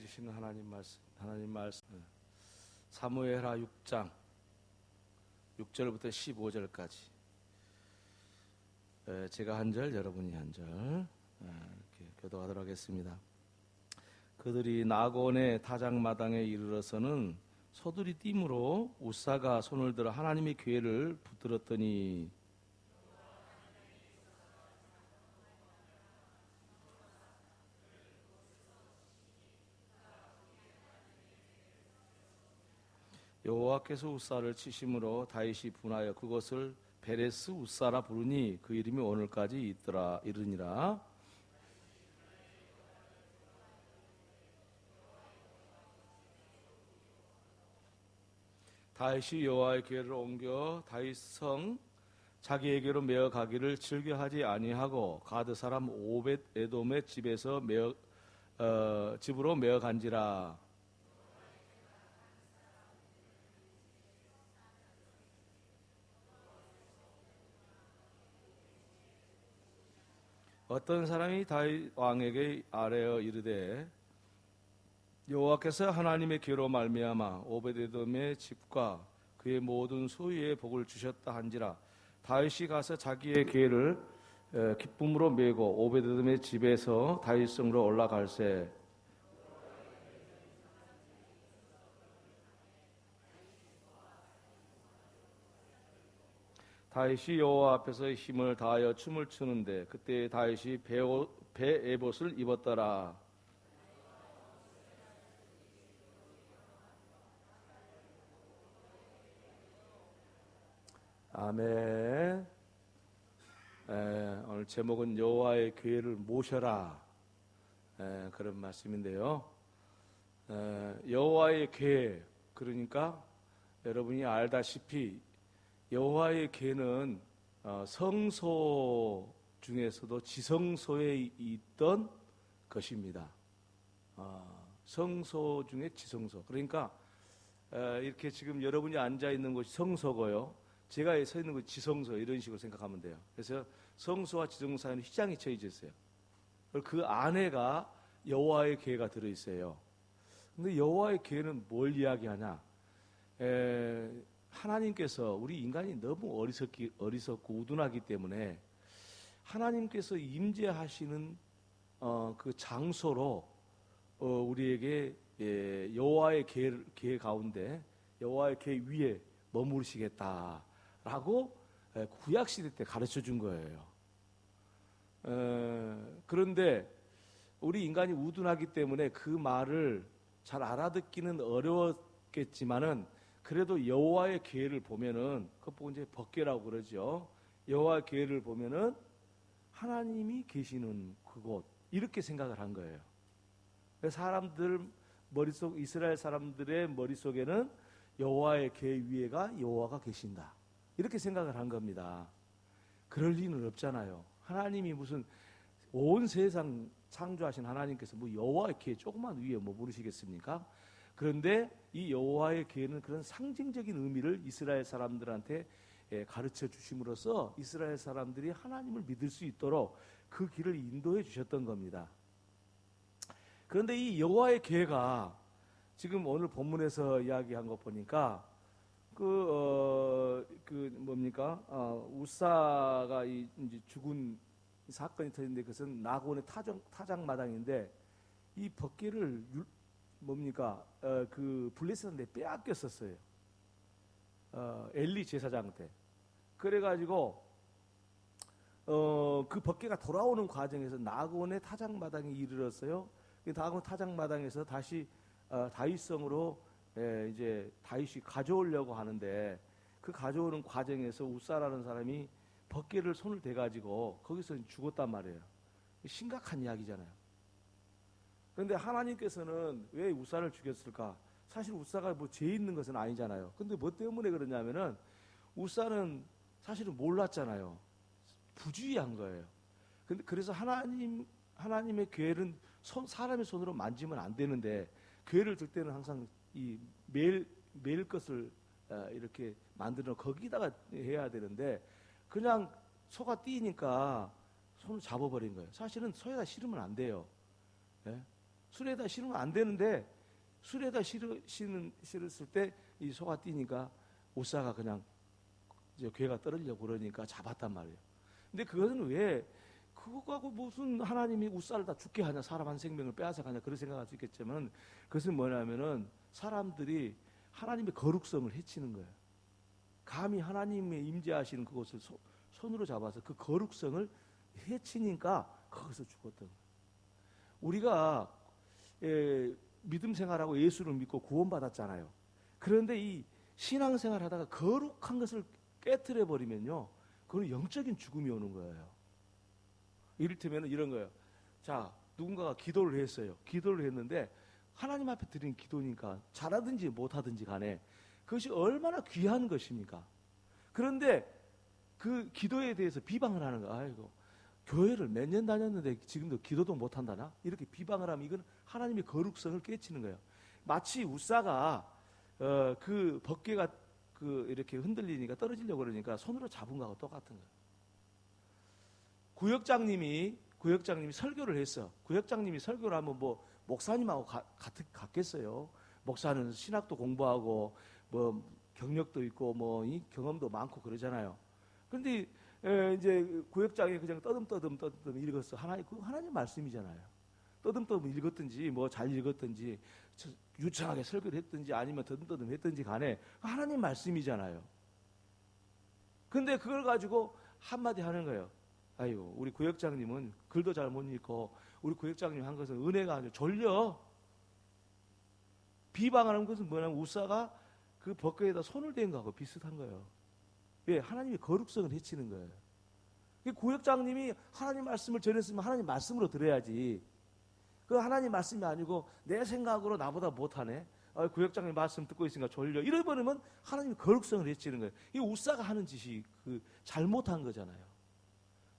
주시는 하나님 말씀 사무엘하 6장 6절부터 15절까지 제가 한 절, 여러분이 한 절 이렇게 교도하도록 하겠습니다. 그들이 나곤의 타작마당에 이르러서는 소들이 띠므로 우사가 손을 들어 하나님의 궤를 붙들었더니 여호와께서 우사를 치심으로 다윗이 분하여 그것을 베레스 우사라 부르니 그 이름이 오늘까지 이르니라. 다윗이 여호와의 궤를 옮겨 다윗 성 자기에게로 메어 가기를 즐겨하지 아니하고 가드 사람 오벳 에돔의 집으로 메어 간지라. 어떤 사람이 다윗 왕에게 아뢰어 이르되 여호와께서 하나님의 궤로 말미암아 오벳에돔의 집과 그의 모든 소유에 복을 주셨다 한지라. 다윗이 가서 자기의 궤를 기쁨으로 메고 오벳에돔의 집에서 다윗성으로 올라갈새 다윗이 여호와 앞에서 힘을 다하여 춤을 추는데 그때 다윗이 배 에봇을 입었더라. 아멘. 오늘 제목은 여호와의 궤를 모셔라 그런 말씀인데요. 여호와의 궤, 그러니까 여러분이 알다시피 여호와의 궤는 성소 중에서도 지성소에 있던 것입니다. 성소 중에 지성소. 그러니까 이렇게 지금 여러분이 앉아 있는 곳이 성소고요. 제가 서 있는 곳이 지성소, 이런 식으로 생각하면 돼요. 그래서 성소와 지성소 사이에는 휘장이 쳐져 있어요. 그 안에가 여호와의 궤가 들어 있어요. 근데 여호와의 궤는 뭘 이야기하냐? 하나님께서, 우리 인간이 너무 어리석고 우둔하기 때문에 하나님께서 임재하시는 그 장소로 우리에게 여호와의 궤 가운데 여호와의 궤 위에 머무르시겠다라고 구약시대 때 가르쳐 준 거예요. 그런데 우리 인간이 우둔하기 때문에 그 말을 잘 알아듣기는 어려웠겠지만은 그래도 여호와의 궤를 보면은, 그거 보고 이제 법궤라고 그러죠. 여호와의 궤를 보면은 하나님이 계시는 그곳, 이렇게 생각을 한 거예요. 사람들 머릿속, 이스라엘 사람들의 머릿속에는 여호와의 궤 위에가 여호와가 계신다, 이렇게 생각을 한 겁니다. 그럴 리는 없잖아요. 하나님이 무슨 온 세상 창조하신 하나님께서 뭐 여호와의 궤 조그만 위에 뭐 모르시겠습니까? 그런데 이 여호와의 궤는 그런 상징적인 의미를 이스라엘 사람들한테 가르쳐 주심으로써 이스라엘 사람들이 하나님을 믿을 수 있도록 그 길을 인도해 주셨던 겁니다. 그런데 이 여호와의 궤가 지금 오늘 본문에서 이야기한 거 보니까 우사가 이제 죽은 사건이 터졌는데 그것은 나곤의 타작마당인데 이 법궤를 그 블레셋한테 빼앗겼었어요. 엘리 제사장 때. 그래가지고 그 법궤가 돌아오는 과정에서 나곤의 타작마당에 이르렀어요. 나곤 타작마당에서 다시 다윗성으로 이제 다윗이 가져오려고 하는데 그 가져오는 과정에서 우사라는 사람이 법궤를 손을 대가지고 거기서 죽었단 말이에요. 심각한 이야기잖아요. 그런데 하나님께서는 왜 우사를 죽였을까? 사실 우사가 뭐 죄 있는 것은 아니잖아요. 근데 뭐 때문에 그러냐면은 우사는 사실은 몰랐잖아요. 부주의한 거예요. 근데 그래서 하나님의 궤는 사람의 손으로 만지면 안 되는데 궤를 들 때는 항상 이 매일 것을 이렇게 만들어 거기다가 해야 되는데 그냥 소가 뛰니까 손을 잡아버린 거예요. 사실은 소에다 실으면 안 돼요. 예? 수레에다 실으면 안 되는데 수레에다 실었을 때 이 소가 뛰니까 우사가 그냥 이제 괴가 떨어지려고 그러니까 잡았단 말이에요. 근데 그것은 왜 그거하고 무슨 하나님이 우사를 다 죽게 하냐, 사람 한 생명을 빼앗아가냐, 그런 생각할 수 있겠지만 그것은 뭐냐면은 사람들이 하나님의 거룩성을 해치는 거예요. 감히 하나님의 임재하시는 그것을 손으로 잡아서 그 거룩성을 해치니까 거기서 죽었던 거예요. 우리가 믿음 생활하고 예수를 믿고 구원받았잖아요. 그런데 이 신앙생활 하다가 거룩한 것을 깨트려 버리면요, 그건 영적인 죽음이 오는 거예요. 이를테면 이런 거예요. 자, 누군가가 기도를 했어요. 기도를 했는데 하나님 앞에 드린 기도니까 잘하든지 못하든지 간에 그것이 얼마나 귀한 것입니까? 그런데 그 기도에 대해서 비방을 하는 거예요. 아이고, 교회를 몇 년 다녔는데 지금도 기도도 못한다나? 이렇게 비방을 하면 이건 하나님의 거룩성을 깨치는 거예요. 마치 우사가 그 벗개가 이렇게 흔들리니까 떨어지려고 그러니까 손으로 잡은 거하고 똑같은 거예요. 구역장님이 설교를 했어. 구역장님이 설교를 하면 뭐 목사님하고 같겠어요. 목사는 신학도 공부하고 뭐 경력도 있고 뭐 이 경험도 많고 그러잖아요. 그런데 이제 구역장이 그냥 떠듬떠듬 읽었어. 하나님 말씀이잖아요. 떠듬떠듬 읽었든지 뭐 잘 읽었든지 유창하게 설교를 했든지 아니면 떠듬떠듬 했든지 간에 하나님 말씀이잖아요. 근데 그걸 가지고 한마디 하는 거예요. 아이고, 우리 구역장님은 글도 잘 못 읽고 우리 구역장님 한 것은 은혜가 아니고 졸려. 비방하는 것은 뭐냐면 우사가 그 벗개에다 손을 댄 거하고 비슷한 거예요. 왜? 하나님의 거룩성을 해치는 거예요. 구역장님이 하나님 말씀을 전했으면 하나님 말씀으로 들어야지. 그 하나님 말씀이 아니고 내 생각으로 나보다 못하네. 구역장님 말씀 듣고 있으니까 졸려. 이래버리면 하나님의 거룩성을 해치는 거예요. 이 우사가 하는 짓이 잘못한 거잖아요.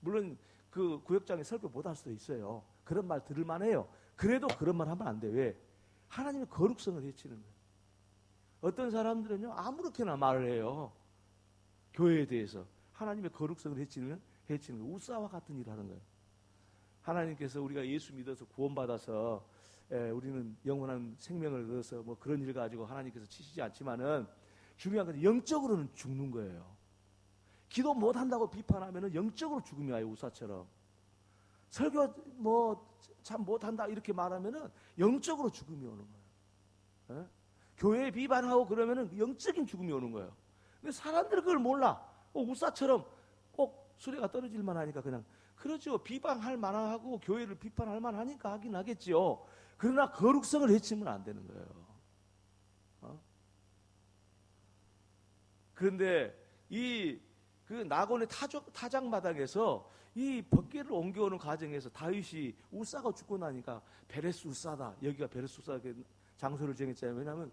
물론 그 구역장이 설교 못할 수도 있어요. 그런 말 들을 만해요. 그래도 그런 말 하면 안 돼. 왜? 하나님의 거룩성을 해치는 거예요. 어떤 사람들은요, 아무렇게나 말을 해요. 교회에 대해서. 하나님의 거룩성을 해치는 거예요. 우사와 같은 일을 하는 거예요. 하나님께서 우리가 예수 믿어서 구원받아서 우리는 영원한 생명을 얻어서 뭐 그런 일 가지고 하나님께서 치시지 않지만은 중요한 건 영적으로는 죽는 거예요. 기도 못한다고 비판하면은 영적으로 죽음이 와요. 우사처럼. 설교 뭐 참 못한다 이렇게 말하면은 영적으로 죽음이 오는 거예요. 예? 교회 비판하고 그러면은 영적인 죽음이 오는 거예요. 근데 사람들은 그걸 몰라. 우사처럼 꼭 수레가 떨어질만 하니까 그냥 그러죠. 비방할 만하고 교회를 비판할 만하니까 하긴 하겠지요. 그러나 거룩성을 해치면 안 되는 거예요. 그런데 그 나곤의 타작마당에서 이 벗개를 옮겨오는 과정에서 다윗이 우사가 죽고 나니까 베레스 우사다. 여기가 베레스 우사 장소를 정했잖아요. 왜냐하면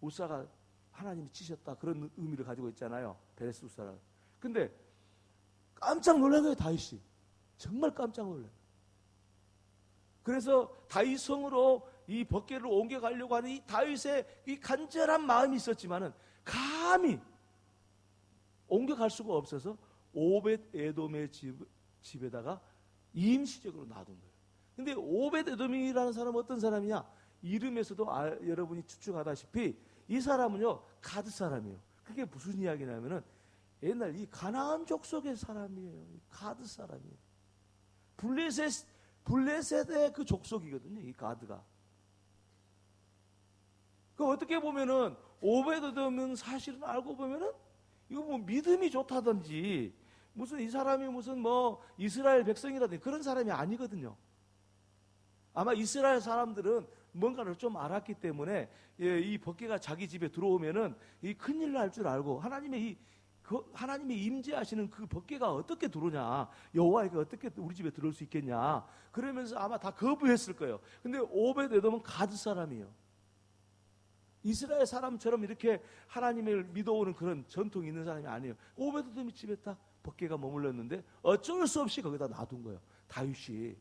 우사가 하나님이 치셨다 그런 의미를 가지고 있잖아요. 베레스 우사라. 근데 깜짝 놀란 거예요. 다윗이. 정말 깜짝 놀라요. 그래서 다윗 성으로 이 벗개를 옮겨가려고 하는 이 다윗의 이 간절한 마음이 있었지만은 감히 옮겨갈 수가 없어서 오벳 에돔의 집에다가 임시적으로 놔둔 거예요. 근데 오벳 에돔이라는 사람은 어떤 사람이냐? 이름에서도 여러분이 추측하다시피 이 사람은요, 가드 사람이에요. 그게 무슨 이야기냐면은 옛날 이 가나안 족속의 사람이에요. 가드 사람이에요. 블레셋의 그 족속이거든요. 이 가드가. 그 어떻게 보면은 오벳 에돔은 사실은 알고 보면은 이거 뭐 믿음이 좋다든지 무슨 이 사람이 무슨 뭐 이스라엘 백성이라든지 그런 사람이 아니거든요. 아마 이스라엘 사람들은 뭔가를 좀 알았기 때문에 이 벗개가 자기 집에 들어오면은 이 큰일 날 줄 알고 하나님의 임재하시는 그 벗개가 어떻게 들어오냐, 여호와가 어떻게 우리 집에 들어올 수 있겠냐, 그러면서 아마 다 거부했을 거예요. 근데 오벳 에돔은 가드 사람이에요. 이스라엘 사람처럼 이렇게 하나님을 믿어오는 그런 전통이 있는 사람이 아니에요. 오벳 에돔이 집에 딱 벗개가 머물렀는데 어쩔 수 없이 거기다 놔둔 거예요. 다윗이.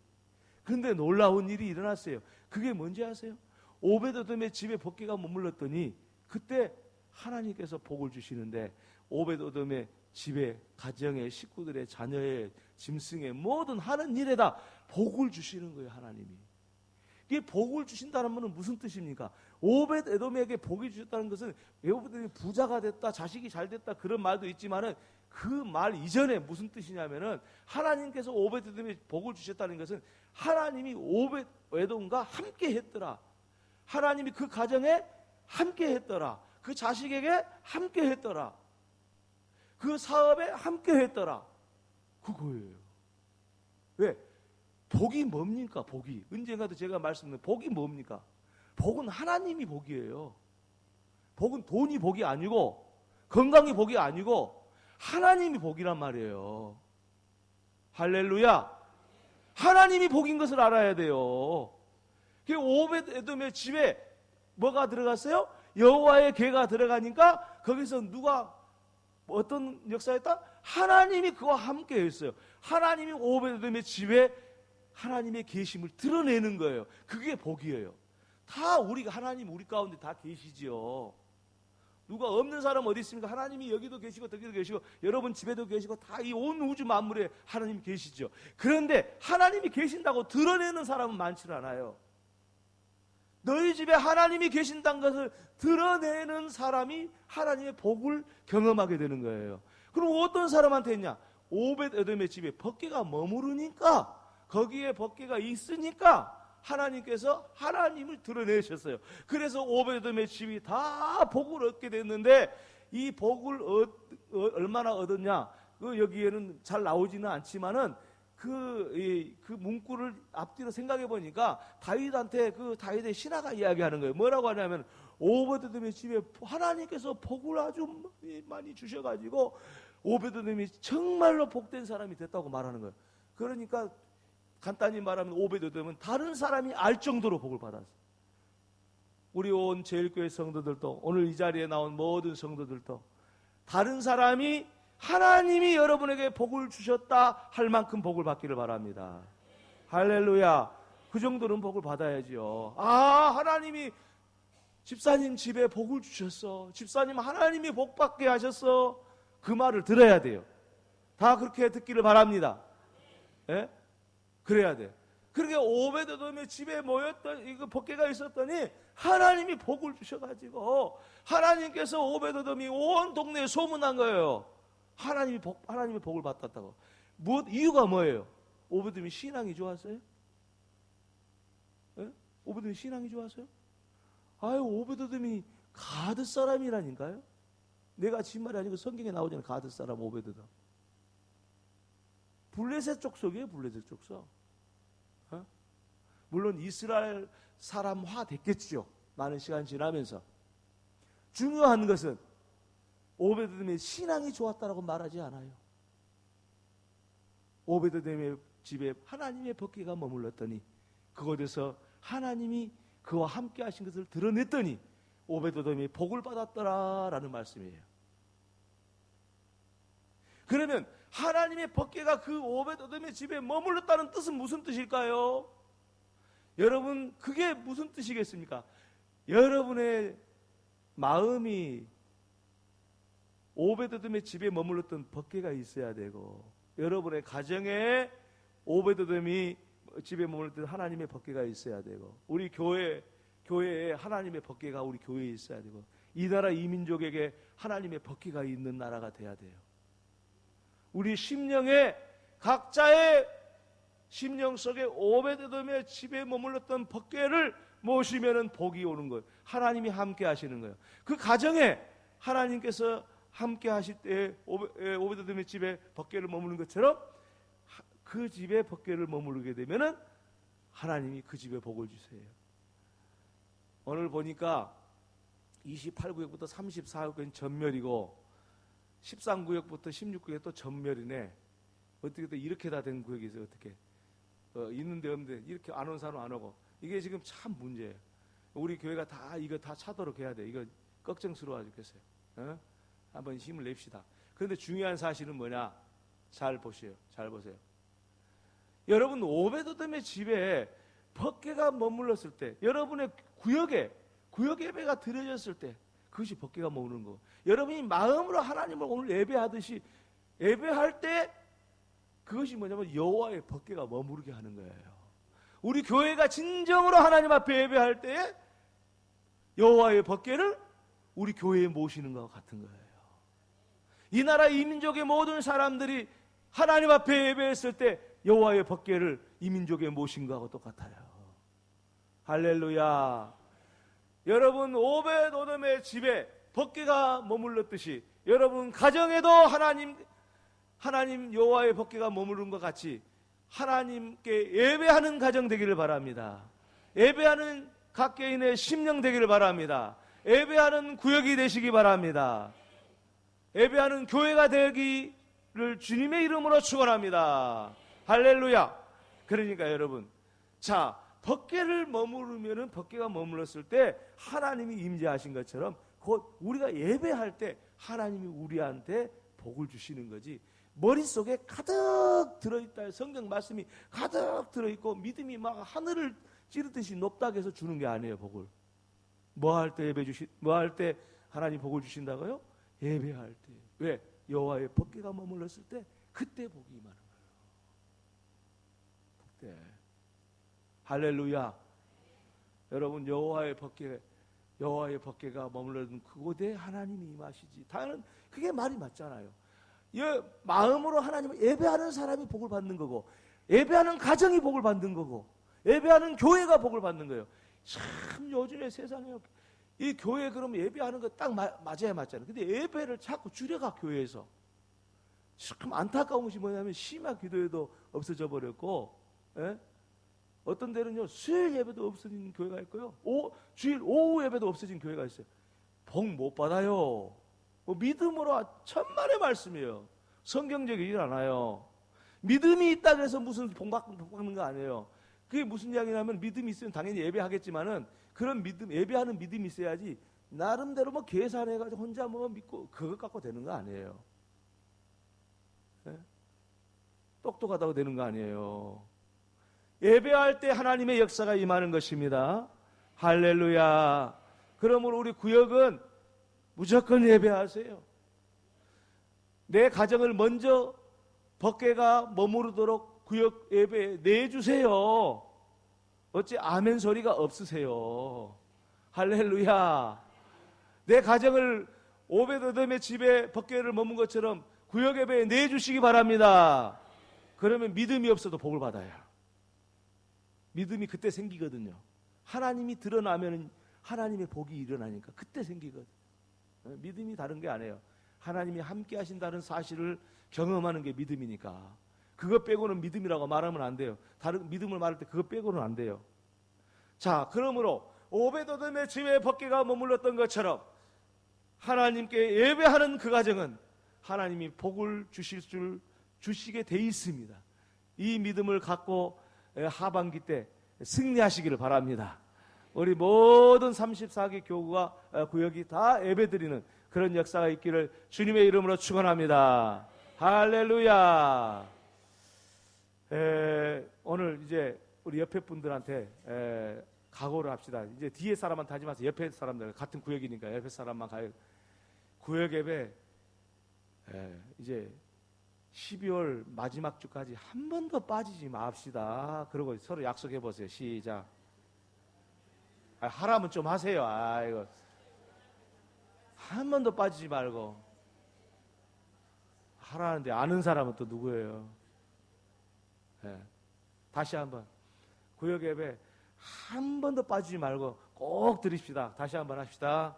그런데 놀라운 일이 일어났어요. 그게 뭔지 아세요? 오벳 에돔의 집에 벗개가 머물렀더니 그때 하나님께서 복을 주시는데 오벳 에돔의 집에 가정의 식구들의 자녀의 짐승의 모든 하는 일에다 복을 주시는 거예요. 하나님이. 이게 복을 주신다는 것은 무슨 뜻입니까? 오벳 에돔에게 복이 주셨다는 것은 오벳 부자가 됐다, 자식이 잘 됐다 그런 말도 있지만은 그 말 이전에 무슨 뜻이냐면은 하나님께서 오벳 에돔에 복을 주셨다는 것은 하나님이 오벳 에돔과 함께 했더라. 하나님이 그 가정에 함께 했더라. 그 자식에게 함께 했더라. 그 사업에 함께 했더라. 그거예요. 왜? 복이 뭡니까? 복이. 언젠가도 제가 말씀드린 복이 뭡니까? 복은 하나님이 복이에요. 복은 돈이 복이 아니고 건강이 복이 아니고 하나님이 복이란 말이에요. 할렐루야. 하나님이 복인 것을 알아야 돼요. 오벳 에돔의 집에 뭐가 들어갔어요? 여호와의 궤가 들어가니까 거기서 누가 어떤 역사였다? 하나님이 그와 함께 했어요. 하나님이 오벳 에돔의 집에 하나님의 계심을 드러내는 거예요. 그게 복이에요. 다 우리가 하나님 우리 가운데 다 계시지요. 누가 없는 사람 어디 있습니까? 하나님이 여기도 계시고 저기도 계시고 여러분 집에도 계시고 다 이 온 우주 만물에 하나님이 계시죠. 그런데 하나님이 계신다고 드러내는 사람은 많지 않아요. 너희 집에 하나님이 계신다는 것을 드러내는 사람이 하나님의 복을 경험하게 되는 거예요. 그럼 어떤 사람한테 있냐? 오벳 에돔의 집에 법궤가 머무르니까 거기에 법궤가 있으니까 하나님께서 하나님을 드러내셨어요. 그래서 오벳 에돔의 집이 다 복을 얻게 됐는데 이 복을 얼마나 얻었냐? 여기에는 잘 나오지는 않지만은 그 문구를 앞뒤로 생각해 보니까 다윗한테 그 다윗의 신하가 이야기하는 거예요. 뭐라고 하냐면 오벳 에돔의 집에 하나님께서 복을 아주 많이 주셔가지고 오벳 에돔이 정말로 복된 사람이 됐다고 말하는 거예요. 그러니까 간단히 말하면 오벳 에돔은 다른 사람이 알 정도로 복을 받았어요. 우리 온 제일교회 성도들도 오늘 이 자리에 나온 모든 성도들도 다른 사람이 하나님이 여러분에게 복을 주셨다 할 만큼 복을 받기를 바랍니다. 할렐루야. 그 정도는 복을 받아야지요. 아, 하나님이 집사님 집에 복을 주셨어. 집사님 하나님이 복 받게 하셨어. 그 말을 들어야 돼요. 다 그렇게 듣기를 바랍니다. 예? 그래야 돼. 그렇게 오벳 에돔의 집에 모였던 이거 법궤가 있었더니 하나님이 복을 주셔가지고 하나님께서 오벳 에돔이 온 동네에 소문난 거예요. 하나님의 복을 받았다고. 이유가 뭐예요? 오벳 에돔이 신앙이 좋았어요? 예? 오벳 에돔이 신앙이 좋았어요? 아유, 오벳 에돔이 가드 사람이라니까요. 내가 진 말이 아니고 성경에 나오잖아요. 가드 사람 오벳 에돔. 블레셋 족속이에요. 블레셋 족속. 어? 물론 이스라엘 사람화 됐겠죠. 많은 시간이 지나면서. 중요한 것은 오벳 에돔의 신앙이 좋았다라고 말하지 않아요. 오벳 에돔의 집에 하나님의 법궤가 머물렀더니 그곳에서 하나님이 그와 함께 하신 것을 드러냈더니 오벳 에돔이 복을 받았더라라는 말씀이에요. 그러면 하나님의 법궤가 그 오벳 에돔의 집에 머물렀다는 뜻은 무슨 뜻일까요? 여러분, 그게 무슨 뜻이겠습니까? 여러분의 마음이 오벳 에돔의 집에 머물렀던 법궤가 있어야 되고, 여러분의 가정에 오벳 에돔이 집에 머물렀던 하나님의 법궤가 있어야 되고, 우리 교회에 하나님의 법궤가 우리 교회에 있어야 되고, 이 나라 이 민족에게 하나님의 법궤가 있는 나라가 돼야 돼요. 우리 심령에 각자의 심령 속에 오벳 에돔의 집에 머물렀던 법궤를 모시면은 복이 오는 거예요. 하나님이 함께 하시는 거예요. 그 가정에 하나님께서 함께 하실 때 오벳 에돔의 집에 법궤를 머무르는 것처럼 그 집에 법궤를 머무르게 되면은 하나님이 그 집에 복을 주세요. 오늘 보니까 28구역부터 34구역은 전멸이고 13구역부터 16구역 또 전멸이네. 어떻게 또 이렇게 다 된 구역이 있어요. 어떻게 있는데 없는데 이렇게 안 온 사람 안 오고, 이게 지금 참 문제예요. 우리 교회가 다 이거 다 차도록 해야 돼. 이거 걱정스러워 죽겠어요. 어? 한번 힘을 냅시다. 그런데 중요한 사실은 뭐냐? 잘 보세요. 잘 보세요. 여러분, 오벳 에돔의 집에 법궤가 머물렀을 때, 여러분의 구역 예배가 드려졌을 때, 그것이 법궤가 머무르는 거. 여러분이 마음으로 하나님을 오늘 예배하듯이 예배할 때 그것이 뭐냐면 여호와의 법궤가 머무르게 하는 거예요. 우리 교회가 진정으로 하나님 앞에 예배할 때에 여호와의 법궤를 우리 교회에 모시는 것과 같은 거예요. 이 나라 이 민족의 모든 사람들이 하나님 앞에 예배했을 때 여호와의 법궤를 이 민족에 모신 것하고 똑같아요. 할렐루야. 여러분 오벳에돔의 집에 법궤가 머물렀듯이 여러분 가정에도 하나님 여호와의 법궤가 머무른 것 같이 하나님께 예배하는 가정 되기를 바랍니다. 예배하는 각 개인의 심령 되기를 바랍니다. 예배하는 구역이 되시기 바랍니다. 예배하는 교회가 되기를 주님의 이름으로 축원합니다. 할렐루야. 그러니까 여러분, 자, 법궤를 머무르면은 법궤가 머물렀을 때 하나님이 임재하신 것처럼 곧 우리가 예배할 때 하나님이 우리한테 복을 주시는 거지. 머릿속에 가득 들어있다. 성경 말씀이 가득 들어있고 믿음이 막 하늘을 찌르듯이 높다고 해서 주는 게 아니에요. 복을 뭐 할 때 하나님 복을 주신다고요? 예배할 때. 왜? 여호와의 법궤가 머물렀을 때 그때 복이 임하는 거예요. 그때. 할렐루야. 여러분 여호와의 법궤가 머물렀던 그곳에 하나님이 임하시지. 다른 그게 말이 맞잖아요. 마음으로 하나님을 예배하는 사람이 복을 받는 거고, 예배하는 가정이 복을 받는 거고, 예배하는 교회가 복을 받는 거예요. 참 요즘에 세상에 이 교회 그러면 예배하는 거 딱 맞아야 맞잖아요. 근데 예배를 자꾸 줄여가 교회에서. 참 안타까운 것이 뭐냐면 심야 기도회도 없어져 버렸고, 예? 어떤 데는요 수요일 예배도 없어진 교회가 있고요, 주일 오후 예배도 없어진 교회가 있어요. 복 못 받아요. 뭐 믿음으로 천만의 말씀이에요. 성경적이지 않아요. 믿음이 있다고 해서 무슨 복 받는 거 아니에요. 그게 무슨 이야기냐면 믿음이 있으면 당연히 예배하겠지만은 그런 예배하는 믿음이 있어야지 나름대로 뭐 계산해가지고 혼자 뭐 믿고 그것 갖고 되는 거 아니에요. 네? 똑똑하다고 되는 거 아니에요. 예배할 때 하나님의 역사가 임하는 것입니다. 할렐루야. 그러므로 우리 구역은 무조건 예배하세요. 내 가정을 먼저 법궤가 머무르도록 구역 예배에 내주세요. 어찌 아멘 소리가 없으세요? 할렐루야. 내 가정을 오벳에돔의 집에 법궤를 머문 것처럼 구역 예배에 내주시기 바랍니다. 그러면 믿음이 없어도 복을 받아요. 믿음이 그때 생기거든요. 하나님이 드러나면 하나님의 복이 일어나니까 그때 생기거든요. 믿음이 다른 게 아니에요. 하나님이 함께 하신다는 사실을 경험하는 게 믿음이니까. 그것 빼고는 믿음이라고 말하면 안 돼요. 다른 믿음을 말할 때 그것 빼고는 안 돼요. 자, 그러므로 오벳에돔의 집에 법궤가 머물렀던 것처럼 하나님께 예배하는 그 가정은 하나님이 복을 주시게 돼 있습니다. 이 믿음을 갖고 하반기 때 승리하시기를 바랍니다. 우리 모든 34개 교구가 구역이 다 예배드리는 그런 역사가 있기를 주님의 이름으로 축원합니다. 할렐루야. 오늘 이제 우리 옆에 분들한테 각오를 합시다. 이제 뒤에 사람한테 하지 마세요. 옆에 사람들 같은 구역이니까 옆에 사람만 가요. 구역 예배 이제 12월 마지막 주까지 한 번도 빠지지 맙시다. 그러고 서로 약속해 보세요. 시작. 하라면 좀 하세요. 이거 한 번도 빠지지 말고 하라는데 아는 사람은 또 누구예요? 다시 한번 구역 예배 한 번도 빠지지 말고 꼭 드립시다. 다시 한번 합시다.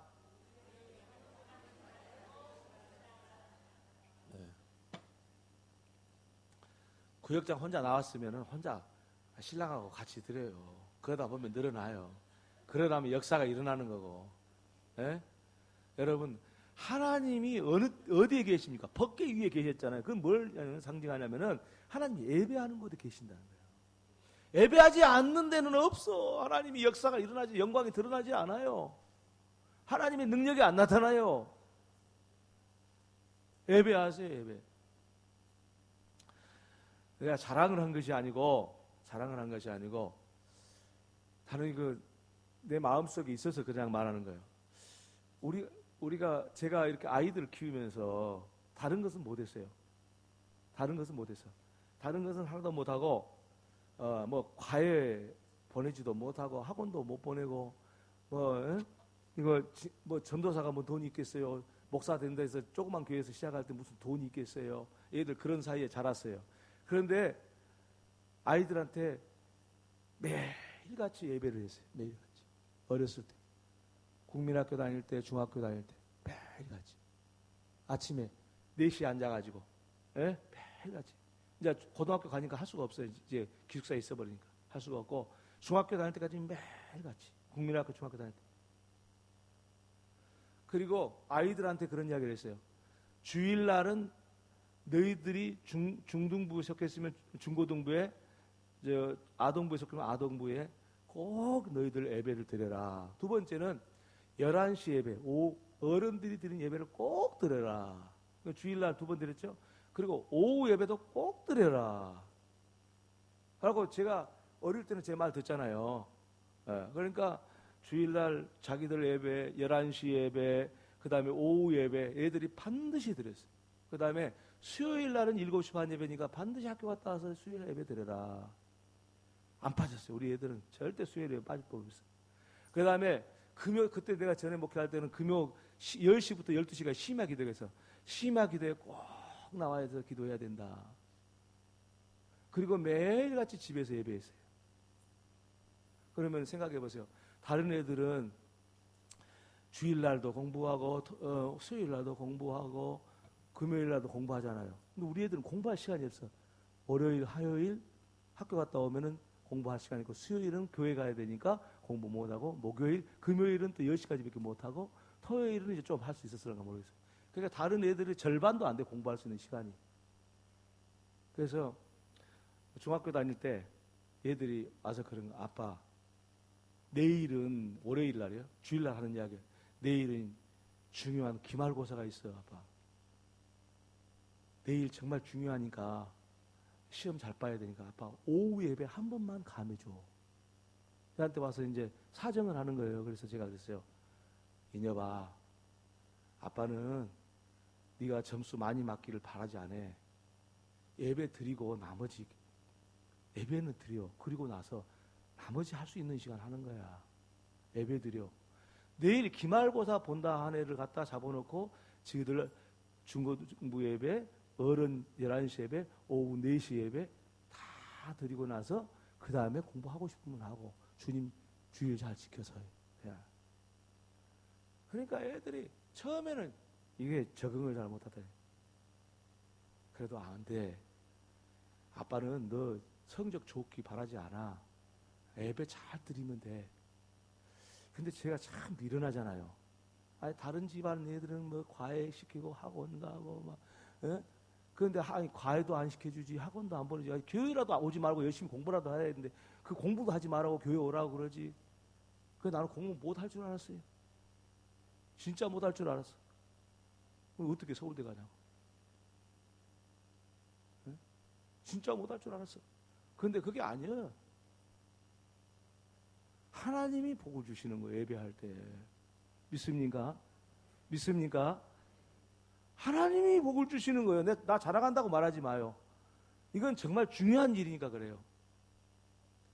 구역장 혼자 나왔으면 혼자 신랑하고 같이 드려요. 그러다 보면 늘어나요. 그러다 보면 역사가 일어나는 거고. 여러분 하나님이 어디에 계십니까? 법궤 위에 계셨잖아요. 그건 뭘 상징하냐면은 하나님 예배하는 곳에 계신다는 거예요. 예배하지 않는 데는 없어. 하나님이 역사가 일어나지, 영광이 드러나지 않아요. 하나님의 능력이 안 나타나요. 예배하세요. 예배. 내가 자랑을 한 것이 아니고 다른 내 마음속에 있어서 그냥 말하는 거예요. 제가 이렇게 아이들을 키우면서 다른 것은 못했어요. 다른 것은 하나도 못하고 뭐 과외 보내지도 못하고 학원도 못 보내고 뭐 이거 뭐 전도사가 뭐 돈이 있겠어요? 목사 된다 해서 조그만 교회에서 시작할 때 무슨 돈이 있겠어요? 애들 그런 사이에 자랐어요. 그런데 아이들한테 매일같이 예배를 했어요. 매일같이. 어렸을 때. 국민학교 다닐 때, 중학교 다닐 때 매일같이. 아침에 4시에 앉아가지고 매일같이. 이제 고등학교 가니까 할 수가 없어요. 이제 기숙사에 있어버리니까 할 수가 없고 중학교 다닐 때까지 매일같이. 국민학교, 중학교 다닐 때. 그리고 아이들한테 그런 이야기를 했어요. 주일날은 너희들이 중등부에 속했으면 중고등부에, 아동부에 속하면 아동부에 꼭 너희들 예배를 드려라. 두 번째는 11시 예배, 어른들이 드린 예배를 꼭 드려라. 주일날 2번 드렸죠. 그리고 오후 예배도 꼭 드려라. 그리고 제가 어릴 때는 제 말 듣잖아요. 그러니까 주일날 자기들 예배, 11시 예배, 그 다음에 오후 예배 애들이 반드시 드렸어요. 그 다음에 수요일날은 7시 반 예배니까 반드시 학교 갔다 와서 수요일 예배 드려라. 안 빠졌어요. 우리 애들은 절대 수요일 예배 빠질 법 없어요. 그 다음에 금요, 그때 내가 전에 목회할 때는 금요 10시부터 12시가 심야 기도에서 심야 기도에 꼭 나와서 기도해야 된다. 그리고 매일같이 집에서 예배했어요. 그러면 생각해 보세요. 다른 애들은 주일날도 공부하고 수요일날도 공부하고 금요일날도 공부하잖아요. 근데 우리 애들은 공부할 시간이 없어. 월요일, 화요일 학교 갔다 오면은 공부할 시간이 있고 수요일은 교회 가야 되니까 공부 못하고 목요일, 금요일은 또 10시까지밖에 못하고 토요일은 이제 좀 할 수 있었을까 모르겠어요. 그러니까 다른 애들이 절반도 안 돼 공부할 수 있는 시간이. 그래서 중학교 다닐 때 애들이 와서 그런 거, 아빠 내일은 월요일 날이요. 주일날 하는 이야기. 내일은 중요한 기말고사가 있어요, 아빠. 내일 정말 중요하니까 시험 잘 봐야 되니까 아빠 오후 예배 한 번만 감해줘. 저한테 와서 이제 사정을 하는 거예요. 그래서 제가 그랬어요. 이녀봐, 아빠는 네가 점수 많이 맞기를 바라지 않아. 예배 드리고 나머지 예배는 드려. 그리고 나서 나머지 할 수 있는 시간 하는 거야. 예배 드려. 내일 기말고사 본다 한 애를 갖다 잡아놓고 지들 중고등부 예배, 어른 11시 예배, 오후 4시 예배 다 드리고 나서 그 다음에 공부하고 싶으면 하고 주님 주일 잘 지켜서 해야. 그러니까 애들이 처음에는 이게 적응을 잘 못하다. 그래도 안 돼. 아빠는 너 성적 좋기 바라지 않아. 예배 잘 드리면 돼. 근데 제가 참 미련하잖아요. 아니 다른 집안 애들은 뭐 과외 시키고 학원 가고 막, 그런데 과외도 안 시켜주지, 학원도 안 보내주지, 교회라도 오지 말고 열심히 공부라도 해야 되는데 그 공부도 하지 말라고 교회 오라고 그러지. 그래서 나는 공부 못 할 줄 알았어요. 진짜 못 할 줄 알았어. 어떻게 서울대 가냐고. 진짜 못 할 줄 알았어. 그런데 그게 아니에요. 하나님이 복을 주시는 거예요. 예배할 때. 믿습니까? 믿습니까? 하나님이 복을 주시는 거예요. 나 자랑한다고 말하지 마요. 이건 정말 중요한 일이니까 그래요.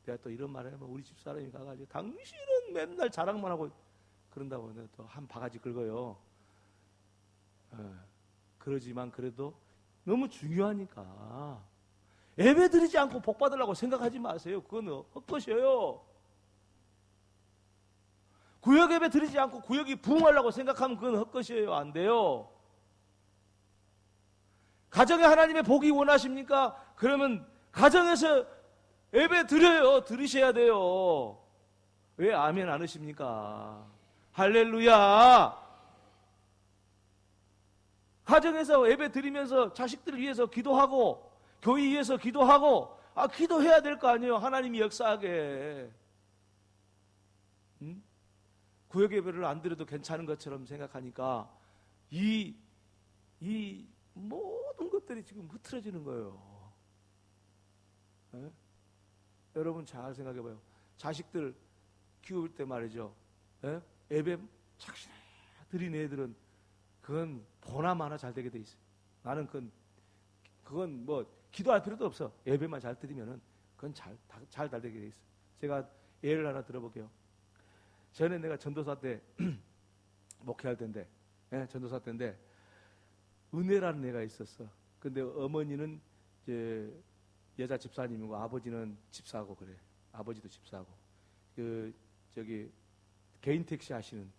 내가 또 이런 말을 하면 우리 집 사람이 가가지고 당신은 맨날 자랑만 하고 그런다고 내가 또 한 바가지 긁어요. 그러지만 그래도 너무 중요하니까 예배 드리지 않고 복 받으려고 생각하지 마세요. 그건 헛것이에요. 구역 예배 드리지 않고 구역이 부흥하려고 생각하면 그건 헛것이에요. 안 돼요. 가정에 하나님의 복이 원하십니까? 그러면 가정에서 예배 드려요. 드리셔야 돼요. 왜 아멘 안 하십니까? 할렐루야. 가정에서 예배 드리면서 자식들을 위해서 기도하고 교회 위해서 기도하고 기도해야 될 거 아니에요. 하나님이 역사하게. 구역 예배를 안 드려도 괜찮은 것처럼 생각하니까 이 모든 것들이 지금 흐트러지는 거예요. 여러분 잘 생각해봐요. 자식들 키울 때 말이죠. 예배 착실히 드린 애들은 그건 보나마나 잘 되게 돼 있어요. 나는 그건 뭐 기도할 필요도 없어. 예배만 잘 드리면은 그건 잘 되게 돼 있어요. 제가 예를 하나 들어볼게요. 전에 내가 전도사 때 목회할 때인데, 전도사 때인데 은혜라는 애가 있었어. 근데 어머니는 이제 여자 집사님이고 아버지는 집사고 그래. 아버지도 집사고. 저기 개인 택시 하시는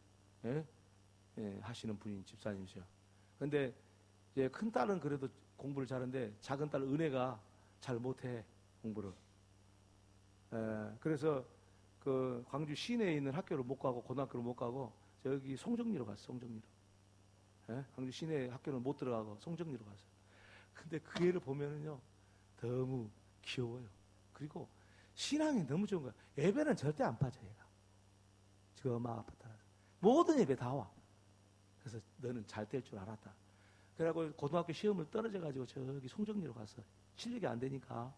하시는 분인 집사님이셔. 근데 이제 큰 딸은 그래도 공부를 잘하는데 작은 딸 은혜가 잘 못해 공부를. 그래서 그 광주 시내에 있는 학교를 못 가고 고등학교를 못 가고 저기 송정리로 갔어. 송정리로. 광주 시내 학교는 못 들어가고 송정리로 갔어. 근데 그 애를 보면은요 너무 귀여워요. 그리고 신앙이 너무 좋은 거야. 예배는 절대 안 빠져 얘가. 지금 엄마 아빠 따라서 모든 예배 다 와. 그래서 너는 잘 될 줄 알았다. 그래갖고 고등학교 시험을 떨어져가지고 저기 송정리로 갔어. 실력이 안 되니까.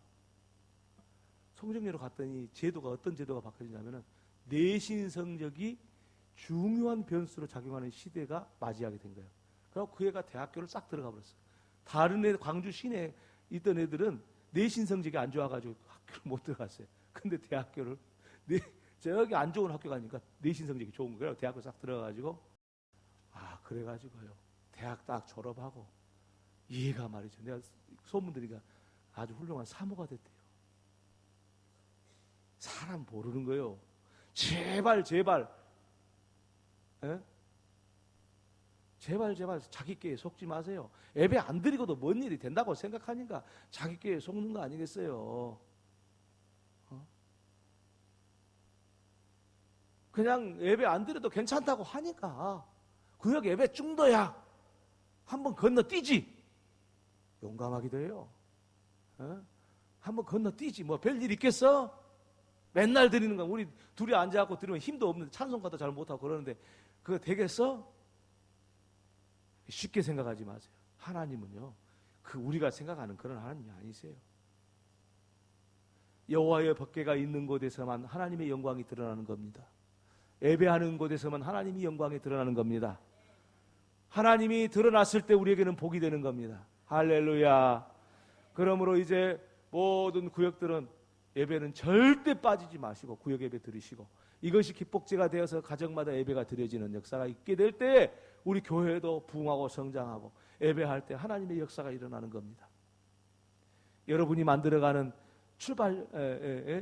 송정리로 갔더니 제도가 어떤 제도가 바뀌어지냐면은 내신 성적이 중요한 변수로 작용하는 시대가 맞이하게 된 거예요. 그래서 그 애가 대학교를 싹 들어가 버렸어. 다른 애 광주 시내에 있던 애들은 내신 성적이 안 좋아가지고 학교를 못 들어갔어요. 근데 대학교를 저기 안 좋은 학교 가니까 내신 성적이 좋은 거예요. 대학교 싹 들어가가지고 그래가지고요 대학 딱 졸업하고 얘가 말이죠. 내가 소문 들으니까 아주 훌륭한 사모가 됐대요. 사람 모르는 거예요. 제발 제발 자기 꾀에 속지 마세요. 예배 안 드리고도 뭔 일이 된다고 생각하니까 자기 꾀에 속는 거 아니겠어요? 그냥 예배 안 드려도 괜찮다고 하니까 구역 예배 중도야 한번 건너뛰지. 용감하기도 해요. 한번 건너뛰지. 뭐 별일 있겠어? 맨날 드리는 거 우리 둘이 앉아갖고 들으면 힘도 없는데 찬송가도 잘 못하고 그러는데 그거 되겠어? 쉽게 생각하지 마세요. 하나님은요 우리가 생각하는 그런 하나님이 아니세요. 여호와의 법궤가 있는 곳에서만 하나님의 영광이 드러나는 겁니다. 예배하는 곳에서만 하나님이 영광이 드러나는 겁니다. 하나님이 드러났을 때 우리에게는 복이 되는 겁니다. 할렐루야. 그러므로 이제 모든 구역들은 예배는 절대 빠지지 마시고 구역 예배 드리시고 이것이 기폭제가 되어서 가정마다 예배가 드려지는 역사가 있게 될 때 우리 교회도 부흥하고 성장하고 예배할 때 하나님의 역사가 일어나는 겁니다. 여러분이 만들어가는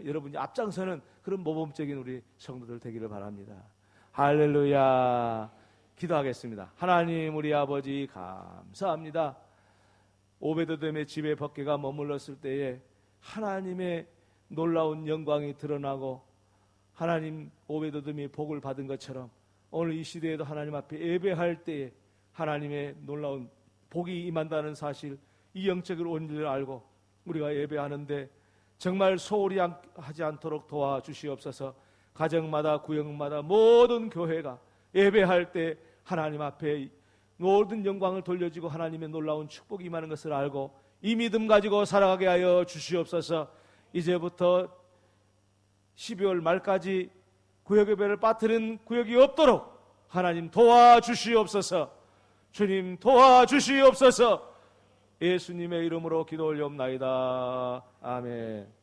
여러분이 앞장서는 그런 모범적인 우리 성도들 되기를 바랍니다. 할렐루야. 기도하겠습니다. 하나님 우리 아버지 감사합니다. 오베드돔의 집에 법궤가 머물렀을 때에 하나님의 놀라운 영광이 드러나고 하나님 오베드돔이 복을 받은 것처럼 오늘 이 시대에도 하나님 앞에 예배할 때에 하나님의 놀라운 복이 임한다는 사실, 이 영적인 원리를 알고 우리가 예배하는데 정말 소홀히 하지 않도록 도와주시옵소서. 가정마다 구역마다 모든 교회가 예배할 때 하나님 앞에 모든 영광을 돌려주고 하나님의 놀라운 축복이 임하는 것을 알고 이 믿음 가지고 살아가게 하여 주시옵소서. 이제부터 12월 말까지 구역예배를 빠뜨린 구역이 없도록 하나님 도와주시옵소서. 주님 도와주시옵소서. 예수님의 이름으로 기도 올려옵나이다. 아멘.